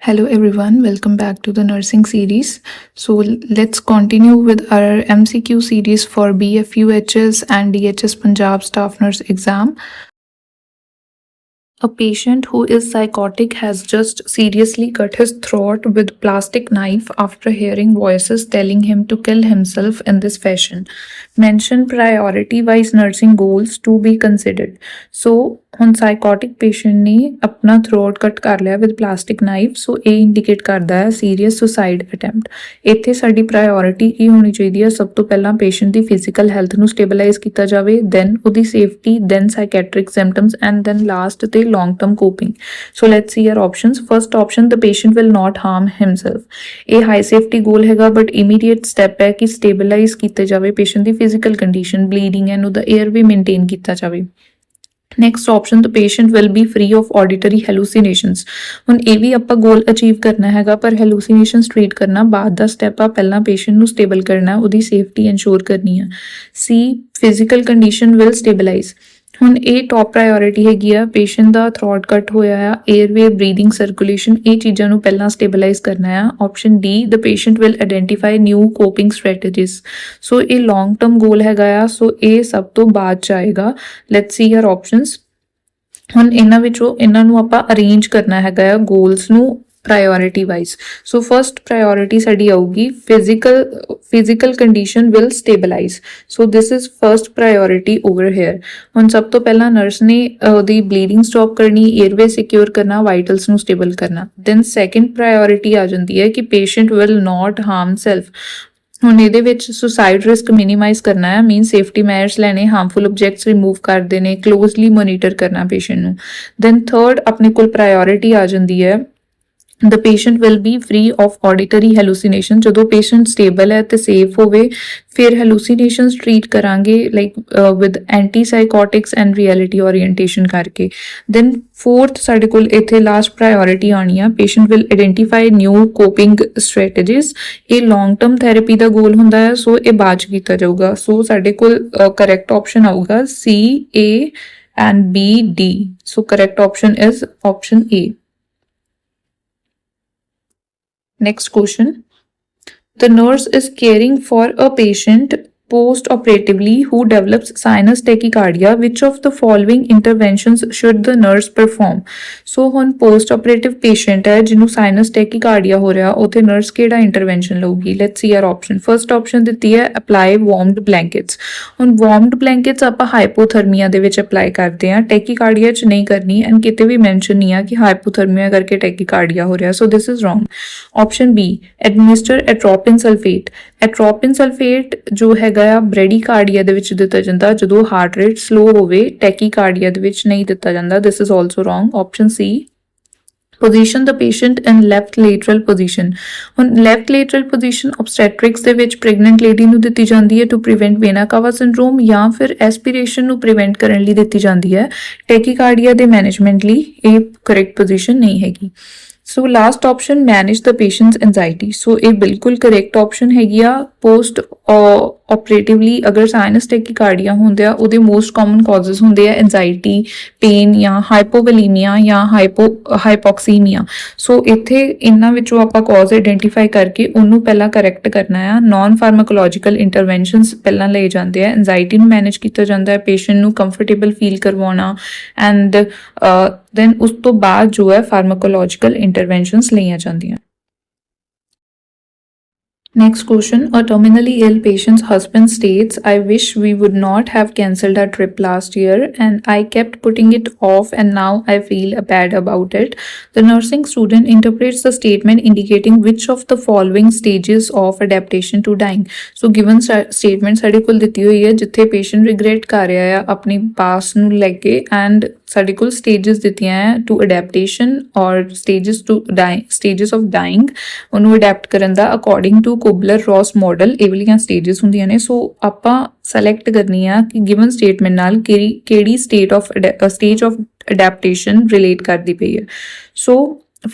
Hello everyone, welcome back to the nursing series. So let's continue with our MCQ series for BFUHS and DHS Punjab Staff Nurse exam. A patient who is psychotic has just seriously cut his throat with plastic knife after hearing voices telling him to kill himself in this fashion. Mention priority-wise nursing goals to be considered. So ਹੁਣ ਸਾਈਕੋਟਿਕ patient ਨੇ ਆਪਣਾ throat ਕੱਟ ਕਰ ਲਿਆ with plastic knife, ਸੋ ਇਹ indicate ਕਰਦਾ ਹੈ serious suicide attempt. ਇੱਥੇ ਸਾਡੀ ਪ੍ਰਾਇੋਰਿਟੀ ਕੀ ਹੋਣੀ ਚਾਹੀਦੀ ਹੈ? ਸਭ ਤੋਂ ਪਹਿਲਾਂ ਪੇਸ਼ੈਂਟ ਦੀ ਫਿਜ਼ੀਕਲ ਹੈਲਥ ਨੂੰ ਸਟੇਬਲਾਈਜ਼ ਕੀਤਾ ਜਾਵੇ, ਦੈਨ ਉਹਦੀ safety, then psychiatric symptoms and then last ਤੇ long term coping. So let's see our options. First option, the patient will not harm himself. ਇਹ ਹਾਈ ਸੇਫਟੀ ਗੋਲ ਹੈਗਾ, but immediate step ਹੈ ਕਿ stabilise ਕੀਤੇ ਜਾਵੇ patient ਦੀ physical condition, bleeding and ਉਹਦਾ air ਵੀ ਮੇਨਟੇਨ ਕੀਤਾ ਜਾਵੇ। Next option, the patient will be free of auditory hallucinations। ਹੁਣ ਇਹ ਵੀ ਆਪਾਂ ਗੋਲ ਅਚੀਵ ਕਰਨਾ ਹੈਗਾ, ਪਰ ਹੈਲੂਸੀਨੇਸ਼ਨਸ ਟ੍ਰੀਟ ਕਰਨਾ ਬਾਅਦ ਦਾ ਸਟੈਪ ਆ। ਪਹਿਲਾਂ ਪੇਸ਼ੈਂਟ ਨੂੰ ਸਟੇਬਲ ਕਰਨਾ, ਉਹਦੀ ਸੇਫਟੀ ਇਨਸ਼ੋਰ ਕਰਨੀ ਆ। ਸੀ, ਫਿਜ਼ੀਕਲ ਕੰਡੀਸ਼ਨ ਵਿਲ ਸਟੇਬਲਾਈਜ਼। ਹੁਣ ਇਹ ਟੌਪ ਪ੍ਰਾਇੋਰਿਟੀ ਹੈਗੀ ਆ। ਪੇਸ਼ੈਂਟ ਦਾ ਥਰੋਟ ਕੱਟ ਹੋਇਆ ਆ, ਏਅਰਵੇ, ਬਰੀਦਿੰਗ, ਸਰਕੂਲੇਸ਼ਨ, ਇਹ ਚੀਜ਼ਾਂ ਨੂੰ ਪਹਿਲਾਂ ਸਟੇਬਲਾਈਜ਼ ਕਰਨਾ ਆ। Option D, the patient will identify new coping strategies. So ਇਹ ਲੌਂਗ ਟਰਮ ਗੋਲ ਹੈਗਾ ਆ, ਸੋ ਇਹ ਸਭ ਤੋਂ ਬਾਅਦ ਚ ਆਏਗਾ। Let's see your options. ਹੁਣ ਇਹਨਾਂ ਨੂੰ ਆਪਾਂ ਅਰੇਂਜ ਕਰਨਾ ਹੈਗਾ ਆ ਗੋਲਸ ਨੂੰ ਪ੍ਰਾਇੋਰਿਟੀ ਵਾਈਜ਼। ਸੋ ਫਸਟ ਪ੍ਰਾਇੋਰਿਟੀ ਸਾਡੀ ਆਊਗੀ physical condition will stabilise. So this is first priority over here. ਹੁਣ ਸਭ ਤੋਂ ਪਹਿਲਾਂ ਨਰਸ ਨੇ ਉਹਦੀ ਬਲੀਡਿੰਗ ਸਟਾਪ ਕਰਨੀ, ਏਅਰਵੇ ਸਿਕਿਉਰ ਕਰਨਾ, ਵਾਈਟਲਸ ਨੂੰ ਸਟੇਬਲ ਕਰਨਾ। ਦੈਨ ਸੈਕਿੰਡ ਪ੍ਰਾਇੋਰਿਟੀ ਆ ਜਾਂਦੀ ਹੈ ਕਿ ਪੇਸ਼ੈਂਟ ਵਿਲ ਨਾਟ ਹਾਰਮ ਸੈਲਫ। ਹੁਣ ਇਹਦੇ ਵਿੱਚ ਸੁਸਾਈਡ ਰਿਸਕ ਮਿਨੀਮਾਈਜ਼ ਕਰਨਾ ਹੈ, ਮੀਨ ਸੇਫਟੀ ਮੈਜਰਸ ਲੈਣੇ, ਹਾਰਮਫੁਲ ਆਬਜੈਕਟਸ ਰਿਮੂਵ ਕਰ ਦੇਣੇ, ਕਲੋਜ਼ਲੀ ਮੋਨੀਟਰ ਕਰਨਾ ਪੇਸ਼ੈਂਟ ਨੂੰ। ਦੈਨ ਥਰਡ ਆਪਣੇ ਕੋਲ ਪ੍ਰਾਇੋਰਿਟੀ ਆ ਜਾਂਦੀ ਹੈ, the patient will be free of auditory hallucination। ਜਦੋਂ ਪੇਸ਼ੈਂਟ ਸਟੇਬਲ ਹੈ ਤੇ ਸੇਫ ਹੋਵੇ, ਫਿਰ hallucinations ਟ੍ਰੀਟ ਕਰਾਂਗੇ like with antipsychotics and reality orientation ਕਰਕੇ। ਦੈਨ ਫੋਰਥ ਸਾਡੇ ਕੋਲ ਇੱਥੇ ਲਾਸਟ ਪ੍ਰਾਇੋਰਿਟੀ ਆਉਣੀ ਆ, patient will identify new coping strategies. ਇਹ ਲੌਂਗ ਟਰਮ ਥੈਰੇਪੀ ਦਾ ਗੋਲ ਹੁੰਦਾ ਹੈ, ਸੋ ਇਹ ਬਾਅਦ ਚ ਕੀਤਾ ਜਾਊਗਾ। ਸੋ ਸਾਡੇ ਕੋਲ ਕਰੈਕਟ ਆਪਸ਼ਨ ਆਊਗਾ C, A and B, D। So correct option is option A। Next question. The nurse is caring for a patient post-operatively who develops sinus tachycardia. Which of the following interventions should the nurse perform? So ਹੁਣ post-operative patient ਹੈ ਜਿਹਨੂੰ sinus tachycardia ਹੋ ਰਿਹਾ, ਉੱਥੇ nurse ਕਿਹੜਾ intervention ਲਊਗੀ? Let's see our option. First option ਦਿੱਤੀ ਹੈ apply warmed blankets। ਹੁਣ warmed blankets ਆਪਾਂ ਹਾਈਪੋਥਰਮੀਆ ਦੇ ਵਿੱਚ apply ਕਰਦੇ ਹਾਂ, tachycardia ਚ ਨਹੀਂ ਕਰਨੀ, ਐਂਡ ਕਿਤੇ ਵੀ ਮੈਂਸ਼ਨ ਨਹੀਂ ਆ ਕਿ ਹਾਈਪੋਥਰਮੀਆ ਕਰਕੇ tachycardia ਹੋ ਰਿਹਾ, so this is wrong। Option B, administer atropine sulfate। atropine sulfate ਜੋ ਹੈਗਾ ਆ ਬ੍ਰੈਡੀਕਾਰਡੀਆ ਦੇ ਵਿੱਚ ਦਿੱਤਾ ਜਾਂਦਾ ਜਦੋਂ ਹਾਰਟ ਰੇਟ ਸਲੋ ਹੋਵੇ, ਟੈਕੀਕਾਰਡੀਆ ਦੇ ਵਿੱਚ ਨਹੀਂ ਦਿੱਤਾ ਜਾਂਦਾ। ਦਿਸ is also wrong. Option C, position the patient in left lateral position। ਹੁਣ left lateral position obstetrics ਦੇ ਵਿੱਚ pregnant lady ਨੂੰ ਦਿੱਤੀ ਜਾਂਦੀ ਹੈ to prevent vena cava syndrome, ਜਾਂ ਫਿਰ aspiration ਨੂੰ prevent ਕਰਨ ਲਈ ਦਿੱਤੀ ਜਾਂਦੀ ਹੈ, ਟੈਕੀਕਾਰਡੀਆ ਦੇ ਮੈਨੇਜਮੈਂਟ ਲਈ ਇਹ correct position ਨਹੀਂ ਹੈਗੀ। ਸੋ ਲਾਸਟ ਆਪਸ਼ਨ, ਮੈਨੇਜ ਦ ਪੇਸ਼ੈਂਟਸ ਐਂਜ਼ਾਈਟੀ। ਸੋ ਇਹ ਬਿਲਕੁਲ ਕਰੈਕਟ ਆਪਸ਼ਨ ਹੈਗੀ ਆ। ਪੋਸਟ ਆਪਰੇਟਿਵਲੀ ਅਗਰ ਸਾਈਨਸ ਟੈਕੀਕਾਰਡੀਆ ਹੁੰਦੇ ਆ, ਉਹਦੇ ਮੋਸਟ ਕਾਮਨ ਕਾਜ਼ਸ ਹੁੰਦੇ ਆ ਐਂਜ਼ਾਈਟੀ, ਪੇਨ, ਜਾਂ ਹਾਈਪੋਵੈਲੀਮੀਆ ਜਾਂ ਹਾਈਪੋਕਸੀਮੀਆ। ਸੋ ਇੱਥੇ ਇਹਨਾਂ ਵਿੱਚੋਂ ਆਪਾਂ ਕਾਜ਼ ਆਈਡੈਂਟੀਫਾਈ ਕਰਕੇ ਉਹਨੂੰ ਪਹਿਲਾਂ ਕਰੈਕਟ ਕਰਨਾ ਆ। ਨਾਨ ਫਾਰਮਾਕੋਲੋਜੀਕਲ ਇੰਟਰਵੈਂਸ਼ਨਸ ਪਹਿਲਾਂ ਲਏ ਜਾਂਦੇ ਆ, ਐਂਜ਼ਾਈਟੀ ਨੂੰ ਮੈਨੇਜ ਕੀਤਾ ਜਾਂਦਾ ਹੈ, ਪੇਸ਼ੈਂਟ ਨੂੰ ਕੰਫਰਟੇਬਲ ਫੀਲ ਕਰਵਾਉਣਾ, ਐਂਡ ਦੈਨ ਉਸ ਤੋਂ ਬਾਅਦ ਜੋ ਹੈ ਫਾਰਮਾਕੋਲੋਜੀਕਲ ਇੰਟਰਵੈਂਸ਼ਨਸ ਲਈਆਂ ਜਾਂਦੀਆਂ। Next question. A terminally ill patient's husband states, I wish we would not have cancelled our trip last year and I kept putting it off and now I feel bad about it. The nursing student interprets the statement indicating which of the following stages of adaptation to dying। So given statement ਸਾਡੇ ਕੋਲ ਦਿੱਤੀ ਹੋਈ ਹੈ ਜਿੱਥੇ patient regret ਕਰ ਰਿਹਾ ਆ ਆਪਣੀ past ਨੂੰ ਲੈ ਕੇ, and ਸਾਡੇ ਕੋਲ stages ਦਿੱਤੀਆਂ ਹੈ to adaptation or stages of dying, ਉਹਨੂੰ adapt ਕਰਨ ਦਾ according to ਕੁਬਲਰ-ਰੌਸ ਮਾਡਲ। ਇਹ ਵਾਲੀਆਂ ਸਟੇਜਸ ਹੁੰਦੀਆਂ ਨੇ। ਸੋ ਆਪਾਂ ਸੈਲੈਕਟ ਕਰਨੀ ਆ ਕਿ ਗਿਵਨ ਸਟੇਟਮੈਂਟ ਨਾਲ ਕਿਹੜੀ ਸਟੇਜ ਆਫ ਅਡੈਪਟੇਸ਼ਨ ਰਿਲੇਟ ਕਰਦੀ ਪਈ ਹੈ। ਸੋ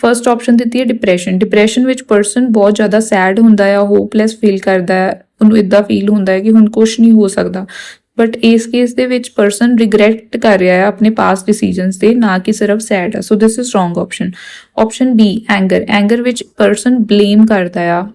ਫਸਟ ਆਪਸ਼ਨ ਦਿੱਤੀ ਹੈ ਡਿਪਰੈਸ਼ਨ ਵਿੱਚ ਪਰਸਨ ਬਹੁਤ ਜ਼ਿਆਦਾ ਸੈਡ ਹੁੰਦਾ ਆ, ਹੋਪਲੈਸ ਫੀਲ ਕਰਦਾ ਹੈ, ਉਹਨੂੰ ਇੱਦਾਂ ਫੀਲ ਹੁੰਦਾ ਹੈ ਕਿ ਹੁਣ ਕੁਛ ਨਹੀਂ ਹੋ ਸਕਦਾ। ਬਟ ਇਸ ਕੇਸ ਦੇ ਵਿੱਚ ਪਰਸਨ ਰਿਗਰੈਟ ਕਰ ਰਿਹਾ ਹੈ ਆਪਣੇ ਪਾਸਟ ਡਿਸੀਜਨਸ ਤੇ, ਨਾ ਕਿ ਸਿਰਫ ਸੈਡ ਆ। So this is wrong option. Option B anger ਵਿੱਚ ਪਰਸਨ ਬਲੇਮ ਕਰਦਾ ਆ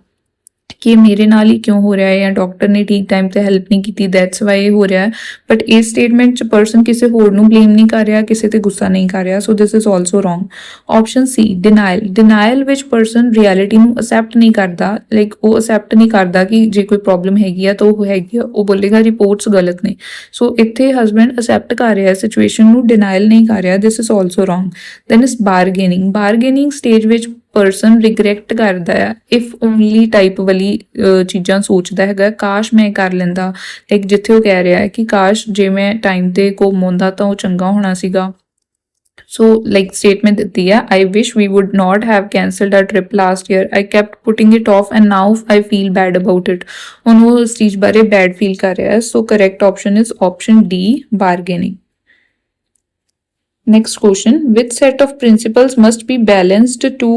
ਕਿ ਮੇਰੇ ਨਾਲ ਹੀ ਕਿਉਂ ਹੋ ਰਿਹਾ ਹੈ, ਜਾਂ ਡਾਕਟਰ ਨੇ ਠੀਕ ਟਾਈਮ ਤੇ ਹੈਲਪ ਨਹੀਂ ਕੀਤੀ, ਦੈਟਸ ਵਾਈ ਇਹ ਹੋ ਰਿਹਾ ਹੈ। ਬਟ ਇਸ ਸਟੇਟਮੈਂਟ 'ਚ ਪਰਸਨ ਕਿਸੇ ਹੋਰ ਨੂੰ ਬਲੇਮ ਨਹੀਂ ਕਰ ਰਿਹਾ, ਕਿਸੇ ਤੇ ਗੁੱਸਾ ਨਹੀਂ ਕਰ ਰਿਹਾ। So this is also wrong. Option C denial ਵਿੱਚ ਪਰਸਨ ਰਿਐਲਿਟੀ ਨੂੰ ਅਸੈਪਟ ਨਹੀਂ ਕਰਦਾ, ਲਾਈਕ ਉਹ ਅਸੈਪਟ ਨਹੀਂ ਕਰਦਾ ਕਿ ਜੇ ਕੋਈ ਪ੍ਰੋਬਲਮ ਹੈਗੀ ਆ ਤਾਂ ਉਹ ਹੈਗੀ ਆ, ਉਹ ਬੋਲੇਗਾ ਰਿਪੋਰਟਸ ਗਲਤ ਨੇ। ਸੋ ਇੱਥੇ ਹਸਬੈਂਡ ਅਸੈਪਟ ਕਰ ਰਿਹਾ ਸਿਚੁਏਸ਼ਨ ਨੂੰ, ਡਿਨਾਇਲ ਨਹੀਂ ਕਰ ਰਿਹਾ, this is also wrong. Then is bargaining stage ਵਿੱਚ ਪਰਸਨ ਰਿਗਰੈਟ ਕਰਦਾ ਆ ਇਫ ਓਨਲੀ ਟਾਈਪ ਵਾਲੀ ਚੀਜ਼ਾਂ ਸੋਚਦਾ ਹੈਗਾ, ਕਾਸ਼ ਮੈਂ ਕਰ ਲੈਂਦਾ, ਲਾਈਕ ਜਿੱਥੇ ਉਹ ਕਹਿ ਰਿਹਾ ਹੈ ਕਿ ਕਾਸ਼ ਜੇ ਮੈਂ ਟਾਈਮ ਤੇ ਘੁੰਮ ਆਉਂਦਾ ਤਾਂ ਉਹ ਚੰਗਾ ਹੋਣਾ ਸੀਗਾ। ਸੋ ਲਾਈਕ ਸਟੇਟਮੈਂਟ ਦਿੱਤੀ ਹੈ, I wish we would not have cancelled our trip last year. I kept putting it off and now I feel bad about it. ਹੁਣ ਉਹ ਇਸ ਚੀਜ਼ ਬਾਰੇ ਬੈਡ ਫੀਲ ਕਰ ਰਿਹਾ ਹੈ। So correct option is option D, bargaining. Next question, which set of principles must be balanced to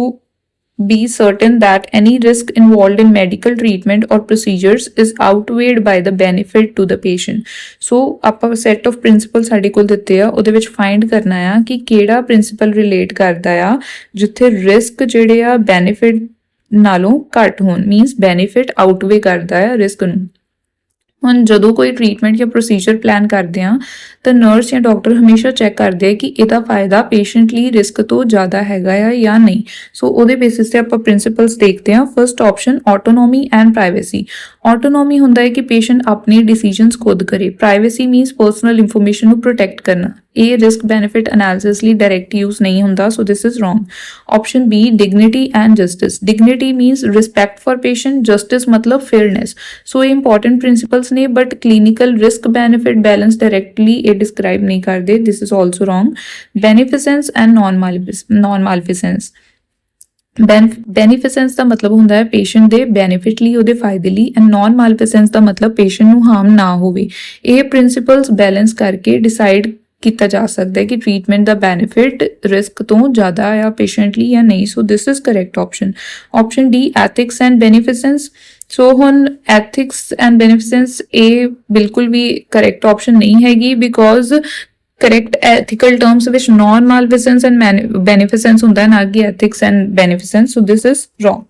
be certain that any risk involved in medical treatment or procedures is outweighed by the benefit to the patient? So ਆਪਾਂ set of principles ਸਾਡੇ ਕੋਲ ਦਿੱਤੇ ਆ, ਉਹਦੇ ਵਿੱਚ find ਕਰਨਾ ਆ ਕਿ ਕਿਹੜਾ principle relate ਕਰਦਾ ਆ ਜਿੱਥੇ risk ਜਿਹੜੇ ਆ benefit ਨਾਲੋਂ ਘੱਟ ਹੋਣ, means benefit outweigh ਕਰਦਾ ਆ risk ਨੂੰ। ਹੁਣ ਜਦੋਂ ਕੋਈ ਟ੍ਰੀਟਮੈਂਟ ਜਾਂ ਪ੍ਰੋਸੀਜਰ ਪਲਾਨ ਕਰਦੇ ਆ ਤਾਂ ਨਰਸ ਜਾਂ ਡਾਕਟਰ ਹਮੇਸ਼ਾ ਚੈੱਕ ਕਰਦੇ ਆ ਕਿ ਇਹਦਾ ਫਾਇਦਾ ਪੇਸ਼ੈਂਟ ਲਈ ਰਿਸਕ ਤੋਂ ਜ਼ਿਆਦਾ ਹੈਗਾ ਆ ਜਾਂ ਨਹੀਂ। ਸੋ ਉਹਦੇ ਬੇਸਿਸ ਤੇ ਆਪਾਂ ਪ੍ਰਿੰਸੀਪਲਸ ਦੇਖਦੇ ਆ। First option autonomy and privacy. Autonomy ਹੁੰਦਾ ਹੈ ਕਿ ਪੇਸ਼ੈਂਟ ਆਪਣੇ ਡਿਸੀਜਨਸ ਖੁਦ ਕਰੇ। ਪ੍ਰਾਈਵੇਸੀ ਮੀਨਸ ਪਰਸਨਲ ਇਨਫੋਰਮੇਸ਼ਨ ਨੂੰ ਪ੍ਰੋਟੈਕਟ ਕਰਨਾ। ਇਹ ਰਿਸਕ ਬੈਨੀਫਿਟ ਐਨਾਲਿਸਿਸ ਲਈ ਡਾਇਰੈਕਟ ਯੂਜ਼ ਨਹੀਂ ਹੁੰਦਾ। So this is wrong. Option B dignity and justice. Dignity means respect for patient, justice ਮਤਲਬ ਫੇਅਰਨੈਸ। ਸੋ ਇਹ ਇੰਪੋਰਟੈਂਟ ਪ੍ਰਿੰਸੀਪਲਸ ਨੇ, but clinical risk benefit balance directly ਇਹ describe ਨਹੀਂ ਕਰਦੇ। This is also wrong. ਬੈਨੀਫਿਸੈਂਸ and ਨॉन ਮਾਲਫਿਸੈਂਸ। ਬੈਨੀਫਿਸੈਂਸ ਦਾ ਮਤਲਬ ਹੁੰਦਾ ਹੈ patient ਦੇ ਬੈਨੀਫਿਟ ਲਈ, ਉਹਦੇ ਫਾਇਦੇ ਲਈ, ਐਂਡ ਨॉन ਮਾਲਫਿਸੈਂਸ ਦਾ ਮਤਲਬ ਪੇਸ਼ੈਂਟ ਨੂੰ ਹਾਰਮ ਨਾ ਹੋਵੇ। ਇਹ ਪ੍ਰਿੰਸੀਪਲਸ ਬੈਲੈਂਸ ਕਰਕੇ ਡਿਸਾਈਡ ਕੀਤਾ ਜਾ ਸਕਦਾ ਹੈ ਕਿ ਟ੍ਰੀਟਮੈਂਟ ਦਾ ਬੈਨੀਫਿਟ ਰਿਸਕ ਤੋਂ ਜ਼ਿਆਦਾ ਆ ਪੇਸ਼ੈਂਟ ਲਈ ਜਾਂ ਨਹੀਂ। So this is correct option. Option D ethics and beneficence. So ਹੁਣ ਐਥਿਕਸ ਐਂਡ ਬੈਨੀਫਿਸੈਂਸ ਇਹ ਬਿਲਕੁਲ ਵੀ ਕਰੈਕਟ ਆਪਸ਼ਨ ਨਹੀਂ ਹੈਗੀ, ਬਿਕੋਜ਼ ਕਰੈਕਟ ਐਥੀਕਲ ਟਰਮਸ ਵਿੱਚ ਨॉन ਮਾਲਫਿਸੈਂਸ ਐਂਡ ਬੈਨੀਫਿਸੈਂਸ ਹੁੰਦਾ ਹੈ, ਨਾ ਕਿ ethics and beneficence. So this is wrong.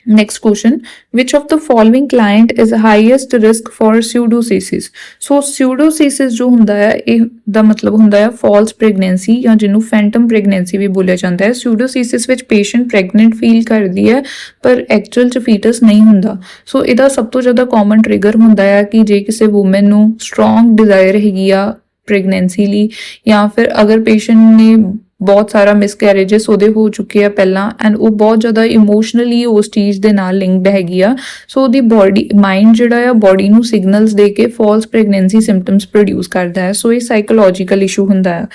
Next question, which of the following client is highest risk for pseudocysis? So pseudocysis ਜੋ ਹੁੰਦਾ ਹੈ ਇਹ ਦਾ ਮਤਲਬ ਹੁੰਦਾ ਹੈ false pregnancy ਜਾਂ ਜਿਹਨੂੰ phantom pregnancy ਵੀ ਬੋਲਿਆ ਜਾਂਦਾ ਹੈ। pseudocysis ਵਿੱਚ patient pregnant feel ਕਰਦੀ ਹੈ ਪਰ actual ਚ fetus ਨਹੀਂ ਹੁੰਦਾ। ਸੋ ਇਹਦਾ ਸਭ ਤੋਂ ਜ਼ਿਆਦਾ common trigger ਹੁੰਦਾ ਹੈ ਕਿ ਜੇ ਕਿਸੇ woman ਨੂੰ strong desire ਹੈਗੀ ਆ pregnancy ਲਈ, ਜਾਂ ਫਿਰ ਅਗਰ patient ਨੇ ਬਹੁਤ ਸਾਰਾ ਮਿਸਕੈਰੇजेस ਉਹਦੇ ਹੋ ਚੁੱਕੇ ਆ ਪਹਿਲਾਂ, ਐਂਡ ਉਹ ਬਹੁਤ ਜ਼ਿਆਦਾ ਇਮੋਸ਼ਨਲੀ ਉਸ ਚੀਜ਼ ਦੇ ਨਾਲ ਲਿੰਕਡ ਹੈਗੀ ਆ। ਸੋ ਉਹਦੀ ਬੋਡੀ ਮਾਈਂਡ ਜਿਹੜਾ ਆ ਬੋਡੀ ਨੂੰ ਸਿਗਨਲਸ ਦੇ ਕੇ ਫਾਲਸ ਪ੍ਰੈਗਨੈਂਸੀ ਸਿੰਪਟਮਸ ਪ੍ਰੋਡਿਊਸ ਕਰਦਾ ਹੈ। ਸੋ ਇਹ ਸਾਈਕੋਲੋਜੀਕਲ ਇਸ਼ੂ ਹੁੰਦਾ ਹੈ।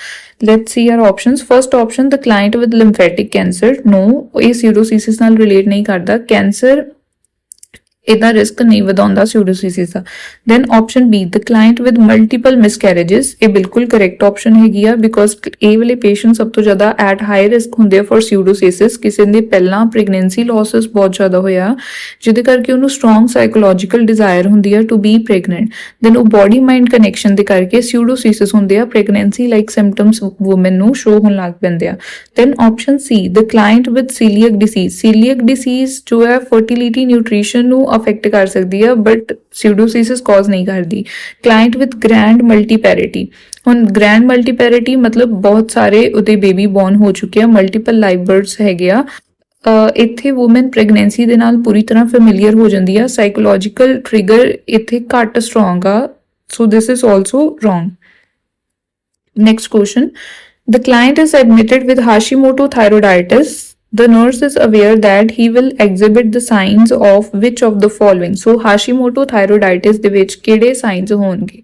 Let's see our options. First option, the client with lymphatic cancer. No, ਇਹ ਸਿਊਡੋਸੀਸਿਸ ਨਾਲ ਰਿਲੇਟ ਨਹੀਂ ਕਰਦਾ। ਕੈਂਸਰ ਇਹਦਾ ਰਿਸਕ ਨਹੀਂ ਵਧਾਉਂਦਾ ਸਿਊਡੋਸੀਸਿਸ ਦਾ। Then option B, the client with multiple miscarriages. ਇਹ ਬਿਲਕੁਲ ਕਰੈਕਟ ਆਪਸ਼ਨ ਹੈਗੀ ਆ, ਬਿਕੋਜ਼ ਇਹ ਵਾਲੇ ਪੇਸ਼ੈਂਟ ਸਭ ਤੋਂ ਜ਼ਿਆਦਾ ਐਟ ਹਾਈ ਰਿਸਕ ਹੁੰਦੇ ਆ ਫॉर ਸਿਊਡੋਸੀਸਿਸ। ਕਿਸੇ ਦੇ ਪਹਿਲਾਂ ਪ੍ਰੈਗਨੈਂਸੀ ਲੌਸਸ ਬਹੁਤ ਜ਼ਿਆਦਾ ਹੋਇਆ, ਜਿਹਦੇ ਕਰਕੇ ਉਹਨੂੰ ਸਟਰੋਂਗ ਸਾਈਕੋਲੋਜੀਕਲ ਡਿਜ਼ਾਇਰ ਹੁੰਦੀ ਆ ਟੂ ਬੀ ਪ੍ਰੈਗਨੈਂਟ। ਦੈਨ ਉਹ ਬੋਡੀ ਮਾਈਂਡ ਕਨੈਕਸ਼ਨ ਦੇ ਕਰਕੇ ਸਿਊਡੋਸੀਸਿਸ ਹੁੰਦੇ ਆ, ਪ੍ਰੈਗਨੈਂਸੀ ਲਾਈਕ ਸਿੰਪਟਮਸ ਵੂਮਨ ਨੂੰ ਸ਼ੋ ਹੋਣ ਲੱਗ ਪੈਂਦੇ ਆ। Then option C, the client with celiac disease. Celiac disease ਜੋ ਹੈ ਫਰਟੀਲਿਟੀ ਨਿਊਟ੍ਰੀਸ਼ਨ ਨੂੰ ਅਫੈਕਟ ਕਰ ਸਕਦੀ ਹੈ, ਬਟ pseudocysis ਕਾਜ਼ ਨਹੀਂ ਕਰਦੀ। Client with grand multiparity. ਹੁਣ ਗ੍ਰੈਂਡ ਮਲਟੀਪੈਰਿਟੀ ਮਤਲਬ ਬਹੁਤ ਸਾਰੇ ਉਹਦੇ ਬੇਬੀ ਬੋਰਨ ਹੋ ਚੁੱਕੇ ਆ, ਮਲਟੀਪਲ ਲਾਈਵ ਬਰਡਸ ਹੈਗੇ ਆ। ਇੱਥੇ ਵੂਮਨ ਪ੍ਰੈਗਨੈਂਸੀ ਦੇ ਨਾਲ ਪੂਰੀ ਤਰ੍ਹਾਂ ਫੈਮਿਲੀਅਰ ਹੋ ਜਾਂਦੀ ਆ। ਸਾਈਕੋਲੋਜੀਕਲ ਟ੍ਰਿਗਰ ਇੱਥੇ ਘੱਟ ਸਟਰੋਂਗ ਆ। So this is also wrong. Next question, the client is admitted with Hashimoto thyroiditis. The nurse is aware that he will exhibit the signs of which of the following? So Hashimoto thyroiditis ਦੇ ਵਿੱਚ ਕਿਹੜੇ sinus ਹੋਣਗੇ?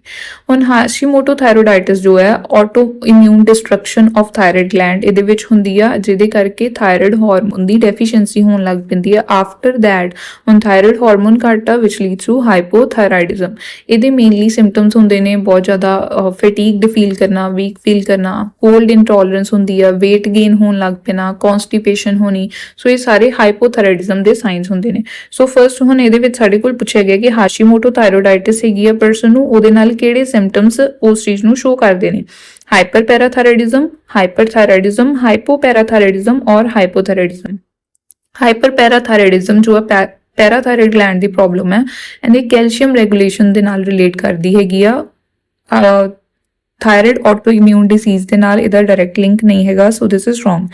ਹੁਣ Hashimoto thyroiditis ਜੋ ਹੈ auto immune destruction of thyroid gland ਇਹਦੇ ਵਿੱਚ ਹੁੰਦੀ ਆ, ਜਿਹਦੇ ਕਰਕੇ ਥਾਇਰਾਇਡ ਹਾਰਮੋਨ ਦੀ ਡੈਫੀਸ਼ੀਐਂਸੀ ਹੋਣ ਲੱਗ ਪੈਂਦੀ ਆ। ਆਫਟਰ ਦੈਟ ਹੁਣ ਥਾਇਰਾਇਡ ਹਾਰਮੋਨ ਘੱਟ ਆ ਵਿਚ ਲੀਡਸ ਟੂ ਹਾਈਪੋਥਾਇਰਾਇਡਿਜ਼ਮ। ਇਹਦੇ ਮੇਨਲੀ ਸਿੰਪਟਮਸ ਹੁੰਦੇ ਨੇ ਬਹੁਤ ਜ਼ਿਆਦਾ ਫੈਟੀਗਡ ਫੀਲ ਕਰਨਾ, ਵੀਕ ਫੀਲ ਕਰਨਾ, ਕੋਲਡ ਇੰਟੋਲਰੈਂਸ ਹੁੰਦੀ ਆ, weight gain ਹੋਣ ਲੱਗ ਪੈਣਾ, ਕਨਸਟੀਪੇਸ਼ਨ डिप्रेशन होनी, सो ये सारे हाइपोथायराइडिज्म ਦੇ ਸਾਈਨਸ ਹੁੰਦੇ ਨੇ। ਸੋ ਫਰਸਟ ਹੁਣ ਇਹਦੇ ਵਿੱਚ ਸਾਡੇ ਕੋਲ ਪੁੱਛਿਆ ਗਿਆ ਕਿ ਹਾਸ਼ੀਮੋਟੋ ਥਾਇਰੋਇਡਾਈਟਿਸ ਹੈਗੀ ਆ ਪਰਸਨ ਨੂੰ, ਉਹਦੇ ਨਾਲ ਕਿਹੜੇ ਸਿੰਪਟਮਸ ਉਸ ਚੀਜ਼ ਨੂੰ ਸ਼ੋ ਕਰਦੇ ਨੇ। ਹਾਈਪਰਪੈਰਾਥਾਇਰਾਇਡਿਜ਼ਮ, ਹਾਈਪਰਥਾਇਰਾਇਡਿਜ਼ਮ, ਹਾਈਪੋਪੈਰਾਥਾਇਰਾਇਡਿਜ਼ਮ ਔਰ ਹਾਈਪੋਥਾਇਰਾਇਡਿਜ਼ਮ। ਹਾਈਪਰਪੈਰਾਥਾਇਰਾਇਡਿਜ਼ਮ ਜੋ ਆ ਪੈਰਾਥਾਇਰੋਇਡ ਗਲੈਂਡ ਦੀ ਪ੍ਰੋਬਲਮ ਹੈ, ਇਹਦੀ ਕੈਲਸ਼ੀਅਮ ਰੈਗੂਲੇਸ਼ਨ ਦੇ ਨਾਲ ਰਿਲੇਟ ਕਰਦੀ ਹੈਗੀ ਆ। थायराइड ऑटो इम्यून डिसीज ਦੇ ਨਾਲ ਇਹਦਾ ਡਾਇਰੈਕਟ ਲਿੰਕ ਨਹੀਂ ਹੈਗਾ, so this is wrong.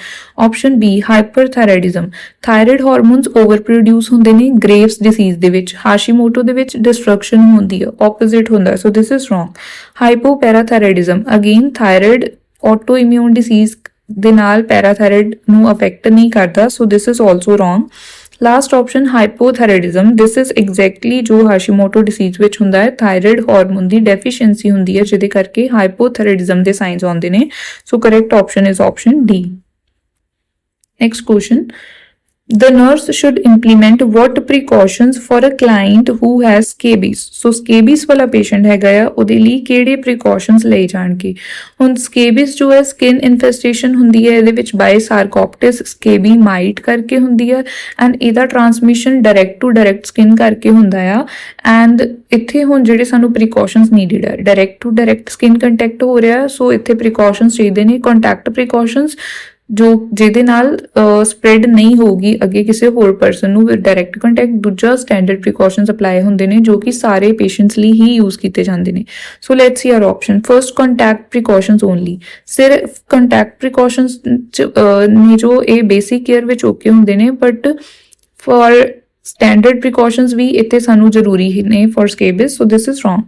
Option B hyperthyroidism, thyroid hormones over produce ਹੁੰਦੇ ਨੇ ਗ੍ਰੇਵਸ ਡਿਸੀਜ਼ ਦੇ ਵਿੱਚ, ਹਾਸ਼ੀਮੋਟੋ ਦੇ ਵਿੱਚ ਡਿਸਟਰਕਸ਼ਨ ਹੁੰਦੀ ਹੈ, ਆਪੋਜ਼ਿਟ ਹੁੰਦਾ, so this is wrong. Hypoparathyroidism again thyroid autoimmune disease ਦੇ ਨਾਲ ਪੈਰਾਥਾਇਰਾਇਡ ਨੂੰ ਅਫੈਕਟ ਨਹੀਂ ਕਰਦਾ, so this is also wrong. Last option hypothyroidism, this is exactly ਜੋ ਹਾਸ਼ੀਮੋਟੋ ਡਿਸੀਜ਼ ਵਿੱਚ ਹੁੰਦਾ ਹੈ, ਥਾਇਰਾਇਡ ਹਾਰਮੋਨ ਦੀ ਡੈਫੀਸ਼ੀਐਂਸੀ ਹੁੰਦੀ ਹੈ ਜਿਹਦੇ ਕਰਕੇ ਹਾਈਪੋਥਾਇਰਾਇਡਿਜ਼ਮ ਦੇ ਸਾਈਨਸ ਆਉਂਦੇ ਨੇ, so correct option is option D. Next question, the nurse should implement what precautions for a client who has scabies? So scabies ਵਾਲਾ patient ਹੈਗਾ ਆ, ਉਹਦੇ ਲਈ ਕਿਹੜੇ precautions ਲਏ ਜਾਣਗੇ। ਹੁਣ scabies ਜੋ ਹੈ skin infestation ਹੁੰਦੀ ਹੈ, ਇਹਦੇ ਵਿੱਚ ਬਾਇਸਾਰਕੋਪਟਿਸ scabi mite ਕਰਕੇ ਹੁੰਦੀ ਹੈ, ਐਂਡ ਇਹਦਾ transmission direct to direct skin ਕਰਕੇ ਹੁੰਦਾ ਆ। ਐਂਡ ਇੱਥੇ ਹੁਣ ਜਿਹੜੇ ਸਾਨੂੰ precautions needed ਹੈ, direct to direct skin contact ਹੋ ਰਿਹਾ, ਸੋ ਇੱਥੇ precautions ਚਾਹੀਦੇ ਨੇ, contact precautions ਜੋ ਜਿਹਦੇ ਨਾਲ ਸਪਰੈਡ ਨਹੀਂ ਹੋਊਗੀ ਅੱਗੇ ਕਿਸੇ ਹੋਰ ਪਰਸਨ ਨੂੰ ਵਿਦ ਡਾਇਰੈਕਟ ਕੰਟੈਕਟ। ਦੂਜਾ ਸਟੈਂਡਰਡ ਪ੍ਰੀਕਾਸ਼ਨਸ ਅਪਲਾਈ ਹੁੰਦੇ ਨੇ ਜੋ ਕਿ ਸਾਰੇ ਪੇਸ਼ੈਂਟਸ ਲਈ ਹੀ ਯੂਜ਼ ਕੀਤੇ ਜਾਂਦੇ ਨੇ। So let's see our option, first contact precautions only. ਸਿਰਫ ਕੰਟੈਕਟ ਪ੍ਰੀਕਾਸ਼ਨਸ ਨੇ ਜੋ ਇਹ ਬੇਸਿਕ ਕੇਅਰ ਵਿੱਚ ਓਕੇ ਹੁੰਦੇ ਨੇ, ਬਟ ਫॉर ਸਟੈਂਡਰਡ ਪ੍ਰੀਕਾਸ਼ਨਸ ਵੀ ਇੱਥੇ ਸਾਨੂੰ ਜ਼ਰੂਰੀ ਨੇ for scabies, so this is wrong.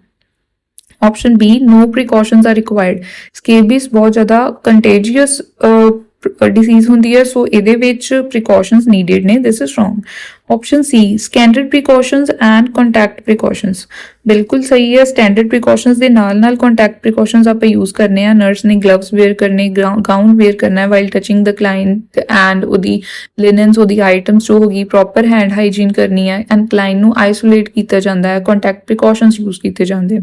Option B no precautions are required, scabies ਬਹੁਤ ਜ਼ਿਆਦਾ ਕੰਟੇਜੀਅਸ डिसीज ਹੁੰਦੀ ਹੈ, ਸੋ ਇਹਦੇ ਵਿੱਚ ਪ੍ਰੀਕਾਸ਼ਨਸ ਨੀਡਡ ਨੇ, ਦਿਸ is wrong. Option C standard precautions and contact precautions, ਬਿਲਕੁਲ ਸਹੀ ਹੈ। ਸਟੈਂਡਰਡ ਪ੍ਰੀਕਾਸ਼ਨਸ ਦੇ ਨਾਲ ਨਾਲ ਕੰਟੈਕਟ ਪ੍ਰੀਕਾਸ਼ਨਸ ਆਪਾਂ ਯੂਜ਼ ਕਰਨੇ ਆ, ਨਰਸ ਨੇ ਗਲਵਸ ਵੇਅਰ ਕਰਨੇ, ਗਾਊਨ ਵੇਅਰ ਕਰਨਾ ਹੈ while touching the client, and ਉਹਦੀ ਲਿਨਨਸ, ਉਹਦੀ ਆਈਟਮਸ ਜੋ ਹੋਗੀ ਪ੍ਰੋਪਰ ਹੈਂਡ ਹਾਈਜੀਨ ਕਰਨੀ ਹੈ, ਐਂਡ ਕਲਾਇੰਟ ਨੂੰ ਆਈਸੋਲੇਟ ਕੀਤਾ ਜਾਂਦਾ ਹੈ, ਕੰਟੈਕਟ ਪ੍ਰੀਕਾਸ਼ਨਸ ਯੂਜ਼ ਕੀਤੇ ਜਾਂਦੇ।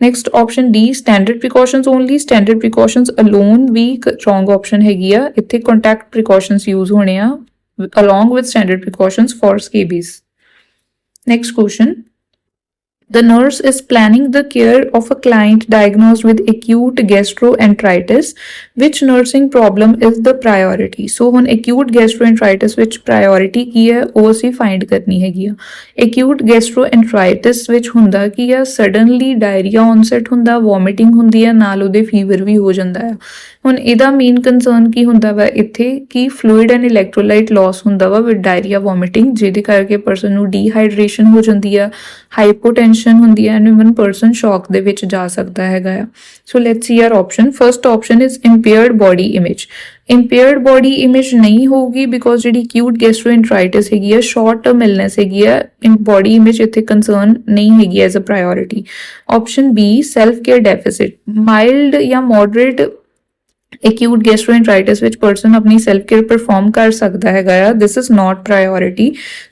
Next option D standard precautions only, standard precautions alone ਵੀ ਰੋਂਗ ਆਪਸ਼ਨ ਹੈਗੀ ਆ, ਇੱਥੇ ਕੰਟੈਕਟ ਪ੍ਰੀਕਾਸ਼ਨਸ ਯੂਜ਼ ਹੋਣੇ ਆ along with standard precautions for scabies. Next question, the nurse is planning the care of a client diagnosed with acute gastroenteritis. Which nursing problem is the priority? So ਹੁਣ acute gastroenteritis ਵਿੱਚ priority ਕੀ ਹੈ ਉਹ ਅਸੀਂ find ਕਰਨੀ ਹੈਗੀ ਆ। acute gastroenteritis ਵਿੱਚ ਹੁੰਦਾ ਕੀ ਆ, suddenly diarrhea onset ਹੁੰਦਾ, vomiting ਹੁੰਦੀ ਹੈ, ਨਾਲ ਉਹਦੇ fever ਵੀ ਹੋ ਜਾਂਦਾ ਹੈ। ਹੁਣ ਇਹਦਾ ਮੇਨ ਕੰਸਰਨ ਕੀ ਹੁੰਦਾ ਵਾ ਇੱਥੇ ਕਿ ਫਲੂਇਡ ਐਂਡ ਇਲੈਕਟ੍ਰੋਲਾਈਟ ਲਾਸ ਹੁੰਦਾ ਵਾ ਵਿਦ ਡਾਇਰੀਆ ਵੋਮਿਟਿੰਗ, ਜਿਹਦੇ ਕਰਕੇ ਪਰਸਨ ਨੂੰ ਡੀਹਾਈਡਰੇਸ਼ਨ ਹੋ ਜਾਂਦੀ ਆ, ਹਾਈਪੋਟੈਂਸ਼ਨ ਹੁੰਦੀ ਹੈ, ਐਂਡ ਇਵਨ ਪਰਸਨ ਸ਼ੌਕ ਦੇ ਵਿੱਚ ਜਾ ਸਕਦਾ ਹੈਗਾ ਆ। So let's see our option, first option is impaired body image. Impaired body image ਨਹੀਂ ਹੋਊਗੀ ਬਿਕੋਜ਼ ਜਿਹੜੀ acute gastroenteritis ਹੈਗੀ ਆ ਸ਼ਾਰਟ ਟਰਮ ਇਲਨੈਸ ਹੈਗੀ ਆ, ਬੋਡੀ ਇਮੇਜ ਇੱਥੇ ਕੰਸਰਨ ਨਹੀਂ ਹੈਗੀ as a priority. Option B self care deficit, mild ਜਾਂ ਮੋਡਰੇਟ acute gastroenteritis ਵਿੱਚ person ਆਪਣੀ self care perform ਕਰ ਸਕਦਾ ਹੈਗਾ ਆ, this is not priority,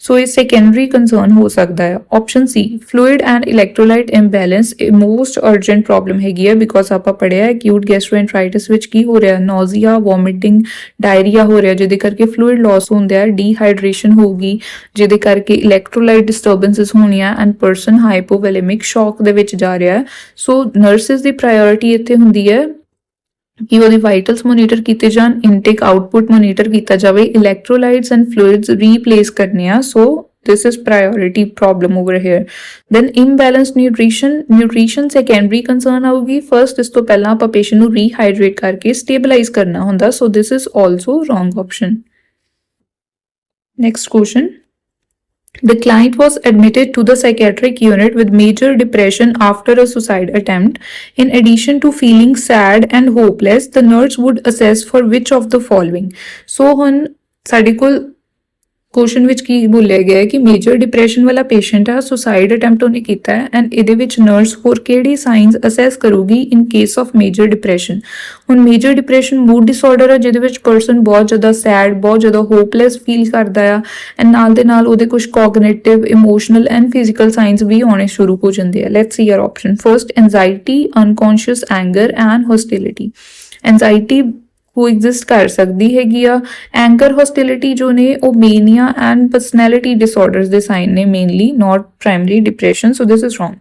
so ਇਹ secondary concern ਹੋ ਸਕਦਾ ਹੈ। option C fluid and electrolyte imbalance most urgent problem ਹੈਗੀ ਆ, because ਆਪਾਂ ਪੜ੍ਹਿਆ acute gastroenteritis ਵਿੱਚ ਕੀ ਹੋ ਰਿਹਾ, nausea, vomiting, diarrhea ਹੋ ਰਿਹਾ, ਜਿਹਦੇ ਕਰਕੇ fluid loss ਹੁੰਦਾ ਹੈ, dehydration ਹੋਊਗੀ, ਜਿਹਦੇ ਕਰਕੇ electrolyte disturbances ਹੋਣੀਆਂ, and person hypovolemic shock ਦੇ ਵਿੱਚ ਜਾ ਰਿਹਾ ਹੈ। so nurses ਦੀ priority ਇੱਥੇ ਹੁੰਦੀ ਹੈ ਕਿ ਉਹਦੀ ਵਾਈਟਲਸ ਮੋਨੀਟਰ ਕੀਤੇ ਜਾਣ, ਇਨਟੇਕ ਆਊਟਪੁੱਟ ਮੋਨੀਟਰ ਕੀਤਾ ਜਾਵੇ, ਇਲੈਕਟ੍ਰੋਲਾਈਟਸ ਐਂਡ ਫਲੂਇਡਸ ਰੀਪਲੇਸ ਕਰਨੇ ਆ, ਸੋ this is priority problem over here. Then imbalanced nutrition secondary concern ਆਊਗੀ, first ਇਸ ਤੋਂ ਪਹਿਲਾਂ ਆਪਾਂ ਪੇਸ਼ੈਂਟ ਨੂੰ ਰੀਹਾਈਡਰੇਟ ਕਰਕੇ ਸਟੇਬਲਾਈਜ਼ ਕਰਨਾ ਹੁੰਦਾ, so this is also wrong option. Next question, the client was admitted to the psychiatric unit with major depression after a suicide attempt. In addition to feeling sad and hopeless, the nurse would assess for which of the following. So ਹੁਣ ਸਾਡੇ ਕੋਲ question ਵਿੱਚ ਕੀ ਬੋਲਿਆ ਗਿਆ ਹੈ ਕਿ major depression ਵਾਲਾ patient ਆ, ਸੁਸਾਈਡ ਅਟੈਂਪਟ ਉਹਨੇ ਕੀਤਾ ਹੈ, ਐਂਡ ਇਹਦੇ ਵਿੱਚ ਨਰਸ ਹੋਰ ਕਿਹੜੀ ਸਾਈਨਸ ਅਸੈਸ ਕਰੂਗੀ in case of major depression. ਹੁਣ ਮੇਜਰ ਡਿਪਰੈਸ਼ਨ ਮੂਡ ਡਿਸਆਰਡਰ ਆ, ਜਿਹਦੇ ਵਿੱਚ ਪਰਸਨ ਬਹੁਤ ਜ਼ਿਆਦਾ ਸੈਡ, ਬਹੁਤ ਜ਼ਿਆਦਾ ਹੋਪਲੈਸ ਫੀਲ ਕਰਦਾ ਆ, ਐਂਡ ਨਾਲ ਦੇ ਨਾਲ ਉਹਦੇ ਕੁਝ cognitive, emotional and physical signs ਵੀ ਆਉਣੇ ਸ਼ੁਰੂ ਹੋ ਜਾਂਦੇ ਆ। Let's see our option, first anxiety, unconscious anger and hostility. Anxiety coexist ਕਰ ਸਕਦੀ ਹੈਗੀ ਆ। ਐਂਗਰ ਹੌਸਟਿਲਿਟੀ ਜੋ ਨੇ ਉਹ ਮੇਨੀਆ ਐਂਡ ਪਰਸਨੈਲਿਟੀ ਡਿਸਆਰਡਰਸ ਦੇ ਸਾਈਨ ਨੇ mainly, not primary depression, so this is wrong.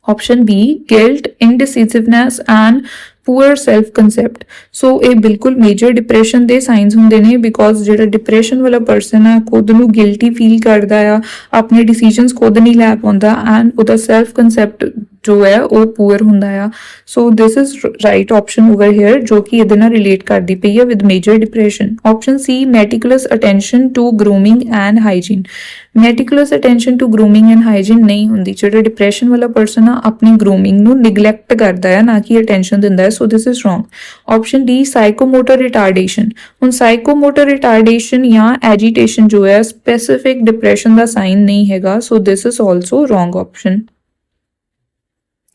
Option B guilt, indecisiveness and poor self concept. So ਇਹ ਬਿਲਕੁਲ ਮੇਜਰ ਡਿਪਰੈਸ਼ਨ ਦੇ ਸਾਈਨਸ ਹੁੰਦੇ ਨੇ, ਬਿਕੋਜ਼ ਜਿਹੜਾ ਡਿਪਰੈਸ਼ਨ ਵਾਲਾ ਪਰਸਨ ਆ ਖੁਦ ਨੂੰ ਗਿਲਟੀ ਫੀਲ ਕਰਦਾ ਆ, ਆਪਣੇ ਡਿਸੀਜਨਸ ਖੁਦ ਨਹੀਂ ਲੈ ਪਾਉਂਦਾ ਐਂਡ ਉਹਦਾ ਸੈਲਫ ਕੰਸੈਪਟ ਜੋ ਹੈ ਉਹ ਪੂਅਰ ਹੁੰਦਾ ਆ। So this is right option over here, ਜੋ ਕਿ ਇਹਦੇ ਨਾਲ ਰਿਲੇਟ ਕਰਦੀ ਪਈ ਆ with major depression. Option C meticulous attention to grooming and hygiene. Meticulous attention to grooming and hygiene ਨਹੀਂ ਹੁੰਦੀ। ਜਿਹੜਾ ਡਿਪਰੈਸ਼ਨ ਵਾਲਾ ਪਰਸਨ ਆ ਆਪਣੀ ਗਰੂਮਿੰਗ ਨੂੰ ਨਿਗਲੈਕਟ ਕਰਦਾ ਹੈ, ਨਾ ਕਿ ਅਟੈਂਸ਼ਨ ਦਿੰਦਾ ਹੈ, so this is wrong. Option D psychomotor retardation. ਹੁਣ ਸਾਈਕੋਮੋਟਰ ਰਿਟਾਰਡੇਸ਼ਨ ਜਾਂ ਐਜੀਟੇਸ਼ਨ ਜੋ ਹੈ ਸਪੈਸੀਫਿਕ ਡਿਪਰੈਸ਼ਨ ਦਾ ਸਾਈਨ ਨਹੀਂ ਹੈਗਾ, so this is also wrong option.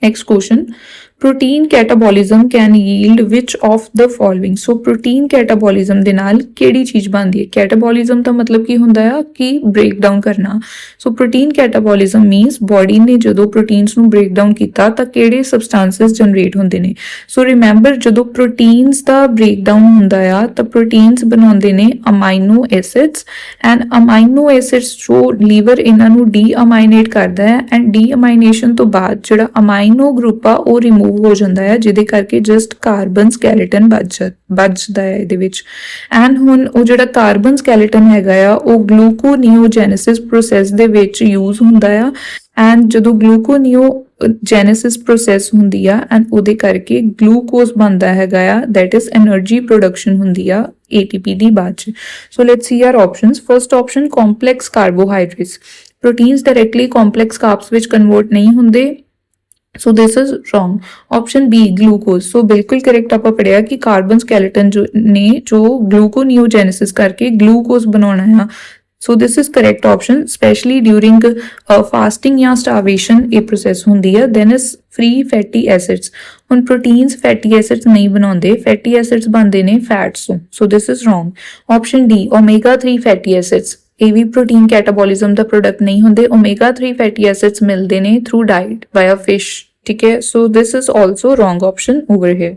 Next question, protein catabolism can yield which of the following? So protein catabolism ਦੇ ਨਾਲ ਕਿਹੜੀ ਚੀਜ਼ ਬਣਦੀ ਹੈ? Catabolism ਦਾ ਮਤਲਬ ਕੀ ਹੁੰਦਾ ਆ ਕਿ break down ਕਰਨਾ। So protein catabolism means body ਨੇ ਜਦੋਂ proteins ਨੂੰ break down ਕੀਤਾ ਤਾਂ ਕਿਹੜੇ substances generate ਹੁੰਦੇ ਨੇ। So remember ਜਦੋਂ proteins ਦਾ break down ਹੁੰਦਾ ਆ ਤਾਂ proteins ਬਣਾਉਂਦੇ ਨੇ amino acids and amino acids ਜੋ liver ਇਹਨਾਂ ਨੂੰ deaminate ਕਰਦਾ ਹੈ and deamination ਤੋਂ ਬਾਅਦ ਜਿਹੜਾ amino group ਆ ਉਹ remove ਹੋ ਜਾਂਦਾ ਹੈ, ਜਿਹਦੇ ਕਰਕੇ ਜਸਟ ਕਾਰਬਨ ਸਕੈਲੇਟਨ ਬਚਦਾ ਹੈ ਇਹਦੇ ਵਿੱਚ। ਐਂਡ ਹੁਣ ਉਹ ਜਿਹੜਾ ਕਾਰਬਨ ਸਕੈਲੇਟਨ ਹੈਗਾ ਆ ਉਹ ਗਲੂਕੋਨੀਓਜੈਨੇਸਿਸ ਪ੍ਰੋਸੈਸ ਦੇ ਵਿੱਚ ਯੂਜ਼ ਹੁੰਦਾ ਆ ਐਂਡ ਜਦੋਂ ਗਲੂਕੋਨੀਓਜੈਨੇਸਿਸ ਪ੍ਰੋਸੈਸ ਹੁੰਦੀ ਆ ਐਂਡ ਉਹਦੇ ਕਰਕੇ ਗਲੂਕੋਜ਼ ਬਣਦਾ ਹੈਗਾ ਆ, ਦੈਟ ਇਜ਼ એનર્ਜੀ ਪ੍ਰੋਡਕਸ਼ਨ ਹੁੰਦੀ ਆ ATP ਦੀ ਬਾਅਦ ਚ। So let's see our options. First option complex carbohydrates. Proteins directly complex carbs ਵਿੱਚ ਕਨਵਰਟ ਨਹੀਂ ਹੁੰਦੇ, so this is wrong. Option B glucose. So ਬਿਲਕੁਲ ਕਰੈਕਟ ਆਪਾਂ ਪੜਿਆ ਕਿ ਕਾਰਬਨ ਸਕੈਲੇਟਨ ਜੋ ਗਲੂਕੋਨੀਓਜੈਨੇਸਿਸ ਕਰਕੇ ਗਲੂਕੋਜ਼ ਬਣਾਉਣਾ ਆ, so this is correct option. Specially during fasting ਜਾਂ ਸਟਾਰਵੇਸ਼ਨ ਇਹ ਪ੍ਰੋਸੈਸ ਹੁੰਦੀ ਆ। Then is free fatty acids. ਹੁਣ ਪ੍ਰੋਟੀਨਸ ਫੈਟੀ ਐਸਿਡਸ ਨਹੀਂ ਬਣਾਉਂਦੇ, ਫੈਟੀ ਐਸਿਡਸ ਬਣਦੇ ਨੇ ਫੈਟਸ ਤੋਂ, so this is wrong. Option D omega 3 fatty acids. ਇਹ ਵੀ ਪ੍ਰੋਟੀਨ ਕੈਟਾਬੋਲਿਜ਼ਮ ਦਾ ਪ੍ਰੋਡਕਟ ਨਹੀਂ ਹੁੰਦੇ। ਓਮੇਗਾ 3 ਫੈਟੀ ਐਸਿਡਸ ਮਿਲਦੇ ਨੇ ਥਰੂ ਡਾਈਟ ਵਾਇਆ ਫਿਸ਼, ਠੀਕ ਹੈ। So this is also wrong option over hair.